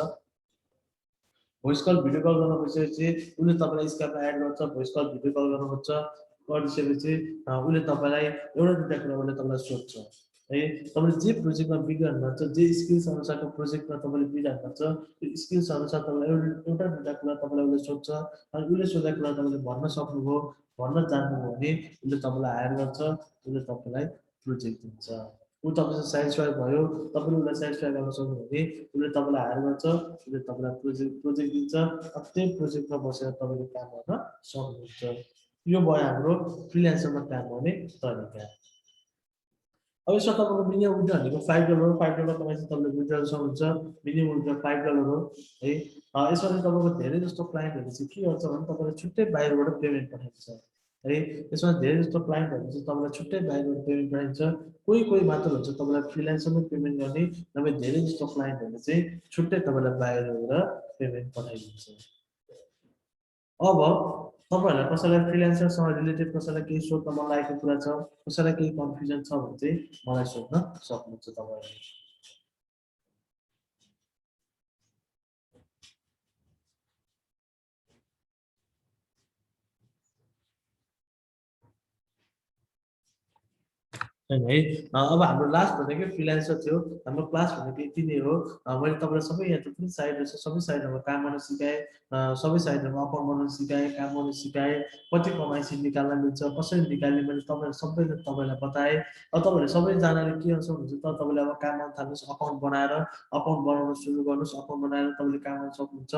भोइस कल भिडियो कल गर्न खोजिसकेपछि उसले तपाईँलाई स्क्याप एड गर्छ भोइस कल भिडियो कल गर्न खोज्छ गरिसकेपछि उसले तपाईँलाई एउटा दुईवटा कुरा उसले तपाईँलाई सोध्छ है तपाईँले जे प्रोजेक्टमा बिग्रनु भएको छ जे स्किल्स अनुसारको प्रोजेक्टमा तपाईँले बिग्रनु भएको छ त्यो स्किल्स अनुसार तपाईँलाई एउटा दुईवटा कुरा तपाईँलाई उसले सोध्छ अनि उसले सोधेको कुरा तपाईँले भन्न सक्नुभयो भन्न जान्नुभयो भने उसले तपाईँलाई हायर गर्छ उसले तपाईँलाई प्रोजेक्ट दिन्छ ऊ तपाईँसँग सेटिस्फाई भयो तपाईँले उसलाई सेटिस्फाई गर्न सक्नुभयो भने उसले तपाईँलाई हायर गर्छ उसले तपाईँलाई प्रोजेक्ट दिन्छ त्यही प्रोजेक्टमा बसेर तपाईँले काम गर्न सक्नुहुन्छ यो भयो हाम्रो फ्रिल्यान्सरमा काम गर्ने तरिका अब यसमा तपाईँको मिनिमम विड्रो भनेको $5 कमाइन्छ तपाईँले विड्रो सक्नुहुन्छ मिनिमम विड्रो $5 हो है यसमा चाहिँ तपाईँको धेरै जस्तो क्लाइन्टहरूले चाहिँ के गर्छ भने तपाईँलाई छुट्टै बाहिरबाट पेमेन्ट पठाइन्छ है यसमा धेरै जस्तो क्लाइन्टहरू चाहिँ तपाईँलाई छुट्टै बाहिरबाट पेमेन्ट पठाइन्छ कोही मात्र हुन्छ तपाईँलाई फ्रिल्यान्सरमै पेमेन्ट गर्ने नभए धेरै जस्तो क्लाइन्टहरूले चाहिँ छुट्टै तपाईँलाई बाहिरबाट पेमेन्ट पठाइदिन्छ अब तपाईँहरूलाई कसैलाई फ्रिल्यान्सरसँग रिलेटेड कसैलाई केही सोध्न मन लागेको कुरा छ कसैलाई केही कन्फ्युजन छ भने चाहिँ मलाई सोध्न सक्नुहुन्छ तपाईँहरूले है अब हाम्रो लास्ट भनेकै फ्रिल्यान्सर थियो हाम्रो क्लास भनेको यति नै हो मैले तपाईँलाई सबै यहाँ जति साइड रहेछ सबै साइडहरूमा काम गर्न सिकाएँ सबै साइडहरूमा अकाउन्ट बनाउन सिकाएँ काम गर्न सिकाएँ कति कमाइसी निकाल्न मिल्छ कसरी निकाल्ने मैले तपाईँलाई सबैले तपाईँलाई बताएँ अब तपाईँहरूले सबैजनाले के गर्छ हुन्छ त तपाईँले अब काम गर्न थाल्नुहोस् अकाउन्ट बनाएर अकाउन्ट बनाउन सुरु गर्नुहोस् अकाउन्ट बनाएर तपाईँले काम गर्न सक्नुहुन्छ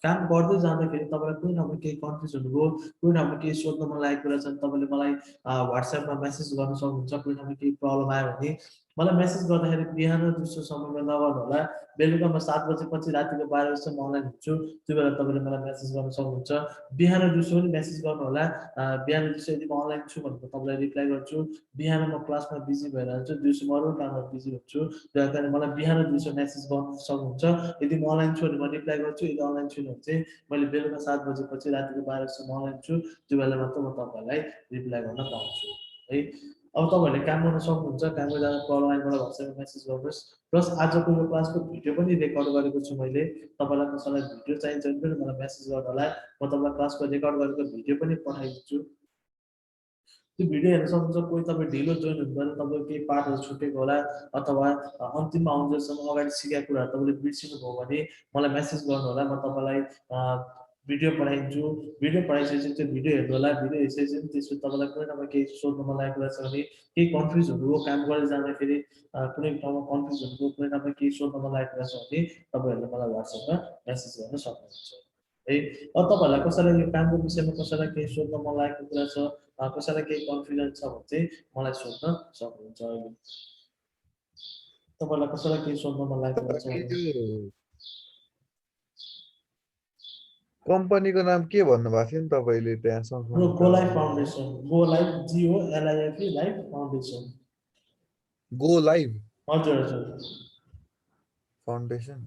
काम गर्दै जाँदाखेरि तपाईँलाई कुनै ठाउँमा केही कन्फ्युज हुनुभयो कुनै ठाउँमा केही सोध्न मन लागेको कुरा छ भने तपाईँले मलाई व्हाट्सएपमा मेसेज गर्न सक्नुहुन्छ कुनै ठाउँमा केही प्रब्लम आयो भने मलाई मेसेज गर्दाखेरि बिहान दिउँसो समयमा नगर्नु होला बेलुका म 7 बजेपछि रातिको 12 बजेसम्म अनलाइन हुन्छु त्यो बेला तपाईँले मलाई मेसेज गर्न सक्नुहुन्छ बिहान दिउँसो पनि मेसेज गर्नु होला बिहान दिउँसो यदि म अनलाइन छु भने तपाईँलाई रिप्लाई गर्छु बिहान म क्लासमा बिजी भएर हुन्छु दिउँसो म अरू काममा बिजी हुन्छु त्यही कारण मलाई बिहान दिउँसो मेसेज गर्न सक्नुहुन्छ यदि म अनलाइन छु भने म रिप्लाई गर्छु यदि अनलाइन छु भने चाहिँ मैले बेलुका 7 बजेपछि रातिको 12 बजेसम्म अनलाइन छु त्यो बेला मात्र म तपाईँलाई रिप्लाई गर्न पाउँछु है अब तपाईँहरूले काम गर्न सक्नुहुन्छ काम गर्दा प्रब्लम आइबाट व्हाट्सएपमा मेसेज गर्नुहोस् प्लस आजको यो क्लासको भिडियो पनि रेकर्ड गरेको छु मैले तपाईँलाई कसैलाई भिडियो चाहिन्छ भने पनि मलाई मेसेज गर्नु होला म तपाईँलाई क्लासको रेकर्ड गरेको भिडियो पनि पठाइदिन्छु त्यो भिडियो हेर्न सक्नुहुन्छ कोही तपाईँ ढिलो जोइन हुनुभयो तपाईँको केही पार्टहरू छुटेको होला अथवा अन्तिममा आउँदैसम्म अगाडि सिकेको कुराहरू तपाईँले बिर्सिनु भयो भने मलाई मेसेज गर्नु होला म तपाईँलाई भिडियो पठाइदिन्छु भिडियो पठाइसकेपछि त्यो भिडियो हेर्नु होला भिडियो हेरिसकेपछि त्यसपछि तपाईँलाई कुनै ठाउँमा केही सोध्नु मन लागेको कुरा छ भने केही कन्फ्युज हुनुभयो काम गरेर जाँदाखेरि कुनै ठाउँमा कन्फ्युज हुनुभयो कुनै ठाउँमा केही सोध्नु मन लागेको कुरा छ भने तपाईँहरूले मलाई व्हाट्सएपमा मेसेज गर्न सक्नुहुन्छ है अब तपाईँहरूलाई कसैलाई यो कामको विषयमा कसैलाई केही सोध्न मन लागेको कुरा छ कसैलाई केही कन्फ्युजन छ भने चाहिँ मलाई सोध्न सक्नुहुन्छ अहिले तपाईँलाई कसैलाई केही सोध्न मन लागेको कुरा छ भने कम्पनीको नाम के भन्नुभएको थियो नि तपाईँले त्यहाँ go life foundation go life GOLIFE life foundation go live हजुर हजुर फाउन्डेसन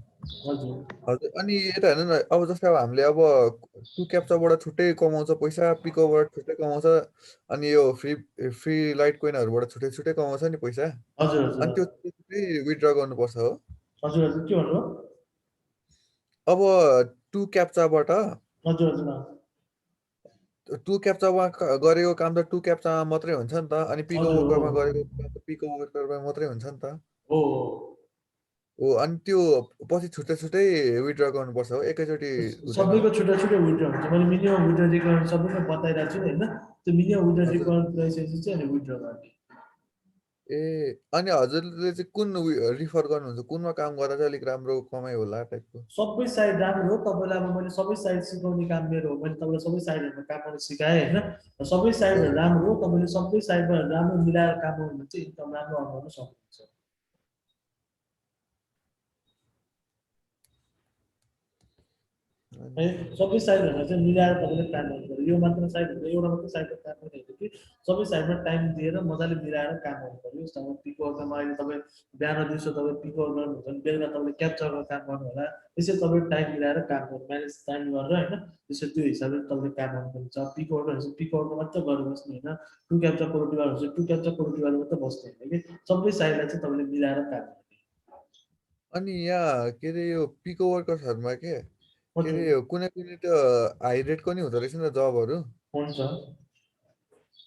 हजुर हजुर अनि यता हेर्नु न अब जस्तै अब हामीले अब टु क्याप्चाबाट छुट्टै कमाउँछ पैसा पिकोबाट छुट्टै कमाउँछ अनि यो फ्री लाइट कोइनहरूबाट छुट्टै छुट्टै कमाउँछ नि पैसा हजुर अनि त्यो छुट्टै विथड्र गर्नुपर्छ हो हजुर हजुर के भन्नु अब टु क्याप्चाबाट हजुर हजुर टु क्याप्चामा गरेको काम त टु क्याप्चामा मात्रै हुन्छ नि त अनि पिको हजुर, वर्करमा हो। गरेको काम त पिको वर्करमा मात्रै हुन्छ नि त हो ओ अनि त्यो पछि छुट्टै छुट्टै विथड्र गर्नुपर्छ हो एकैचोटि हुँदैन हो? सबैको छुट्टा छुट्टै विथड्र हुन्छ मैले मिनिमम विथड्र रिक्वायरमेन्ट सबैको बताइरहेको छु होइन त्यो मिनिमम विथड्र हजुर रिक्वायरमेन्ट गरिसकेपछि चाहिँ अनि विथड्र गर्ने ए अनि हजुरले चाहिँ कुन रिफर गर्नुहुन्छ कुनमा काम गर्दा चाहिँ अलिक राम्रो कमाइ होला टाइपको सबै साइड राम्रो हो तपाईँलाई अब मैले सबै साइड सिकाउने काम मेरो हो मैले तपाईँलाई सबै साइडहरूमा काम गर्न सिकाएँ होइन र सबै साइडहरू राम्रो हो तपाईँले सबै साइडमा राम्रो मिलाएर काम गर्नु भने चाहिँ इन्कम राम्रो अर्न गर्न सक्नुहुन्छ है सबै साइडहरूमा चाहिँ मिलाएर तपाईँले काम गर्नु पर्यो यो मात्र साइड हुन्छ एउटा मात्रै साइडमा काम गर्ने होइन कि सबै साइडमा टाइम दिएर मजाले मिलाएर काम गर्नु पर्यो जस्तो अब पिक वर्कमा अहिले तपाईँ बिहान दिउँसो तपाईँ पिक वर्क गर्नुहुन्छ भने बेलुका तपाईँले क्याप्चरको काम गर्नु होला त्यसरी तपाईँले टाइम मिलाएर काम गर्नु म्यानेज टाइम गरेर होइन त्यसरी त्यो हिसाबले तपाईँले काम गर्नुपर्छ पिक वर्क भनेपछि पिक वर्कमा मात्रै गरेर बस्ने होइन टु क्याप्चर कोरोटिभा भनेपछि टु क्याप्चर कोरोटिभाले मात्रै बस्ने होइन कि सबै साइडलाई चाहिँ तपाईँले मिलाएर काम गर्ने अनि यहाँ के अरे यो पिको वर्कर्सहरूमा के हजुर अरे यो कुनै कुनै त हाई रेटको नि हुँदो रहेछ नि त जबहरू हुन्छ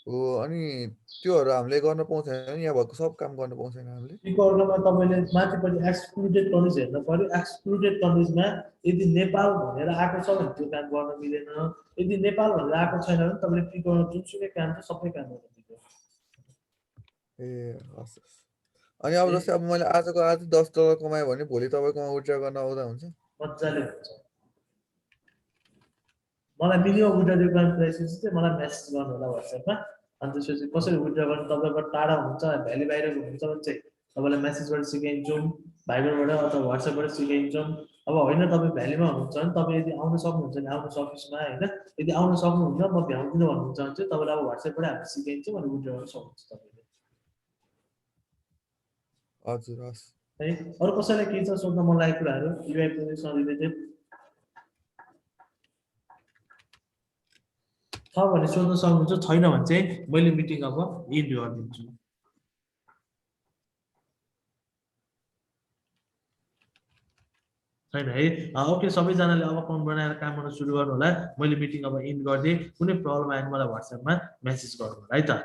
हो अनि त्योहरू हामीले गर्न पाउँछ नि यहाँ भएको सब काम गर्न पाउँछ हामीले पिकअर्डमा तपाईँले माथिपट्टि एक्सक्लुडेड कन्ट्रिज हेर्नु पर्यो एक्सक्लुडेड कन्ट्रिजमा यदि नेपाल भनेर आएको छ भने त्यो काम गर्न मिलेन यदि नेपाल भनेर आएको छैन भने तपाईँले पिकअर्ड जुनसुकै काम छ सबै काम गर्न मिल्छ ए हस् हस्। अनि अब जस्तै अब मैले आज $10 कमाएँ भने भोलि तपाईँकोमा विथड्र गर्न आउँदा हुन्छ मजाले हुन्छ मलाई मिनिमम विथड्र रिक्वायरमेन्ट प्राइसेस चाहिँ मलाई मेसेज गर्नु होला वाट्सएपमा अनि त्यसपछि कसरी विथड्र गर्नु तपाईँबाट टाढा हुनुहुन्छ भ्याली बाहिर हुनुहुन्छ भने चाहिँ तपाईँलाई मेसेजबाट सिकाइन्छौँ भाइबरबाट अथवा वाट्सएपबाट सिकाइन्छौँ अब होइन तपाईँ भ्यालीमा हुनुहुन्छ भने तपाईँ यदि आउन सक्नुहुन्छ भने आउनुहोस् अफिसमा होइन यदि आउन सक्नुहुन्न म भ्याउँदिनँ भन्नुहुन्छ भने चाहिँ तपाईँलाई अब वाट्सएपबाट हामी सिकाइन्छौँ अनि विथड्र गर्न सक्नुहुन्छ तपाईँले हजुर हस् है अरू कसैलाई केही छ सोध्न मन लागेको कुराहरू युआई प्रोजेक्टसँग रिलेटेड छ भने सोध्न सक्नुहुन्छ छैन भने चाहिँ मैले मिटिङ अब इन्ड गरिदिन्छु छैन है ओके सबैजनाले अब अकाउन्ट बनाएर काम गर्न सुरु गर्नु होला मैले मिटिङ अब इन्ड गरिदिएँ कुनै प्रब्लम आयो भने मलाई वाट्सएपमा मेसेज गर्नु होला है त